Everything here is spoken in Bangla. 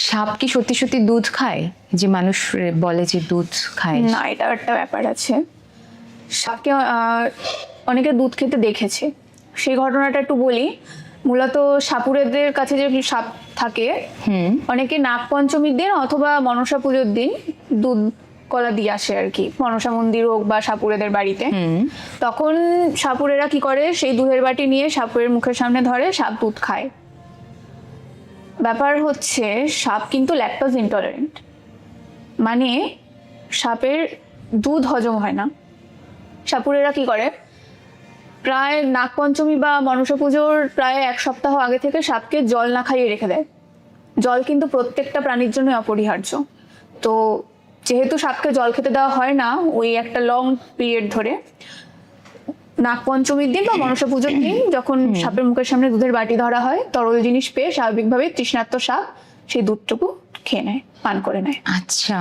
সাপ কি সত্যি সত্যি দুধ খায়? যে মানুষ বলে যে দুধ খায়। না, এটা একটা ব্যাপার আছে। সাপকে অনেকে দুধ খেতে দেখেছে, সেই ঘটনাটা একটু বলি। মূলত সাপুড়েদের কাছে যে সাপ থাকে, অনেকে নাগপঞ্চমীর দিন অথবা মনসা পুজোর দিন দুধ কলা দিয়ে আসে আর কি, মনসা মন্দির হোক বা সাপুড়েদের বাড়িতে। তখন সাপুড়েরা কি করে, সেই দুধের বাটি নিয়ে সাপুরের মুখের সামনে ধরে, সাপ দুধ খায়। ব্যাপার হচ্ছে সাপ কিন্তু ল্যাকটোজ ইনটলারেন্ট, মানে সাপের দুধ হজম হয় না। সাপুড়েরা কি করে, প্রায় নাগপঞ্চমী বা মনসা পুজোর প্রায় 1 সপ্তাহ আগে থেকে সাপকে জল না খাইয়ে রেখে দেয়। জল কিন্তু প্রত্যেকটা প্রাণীর জন্য অপরিহার্য। তো যেহেতু সাপকে জল খেতে দেওয়া হয় না ওই একটা লং পিরিয়ড ধরে, নাগপঞ্চমীর দিন বা মনসা পুজোর দিন যখন সাপের মুখের সামনে দুধের বাটি ধরা হয়, তরল জিনিস পেয়ে স্বাভাবিকভাবে তৃষ্ণার্ত সাপ সেই দুধটুকু খেয়ে নেয়, পান করে নেয়। আচ্ছা,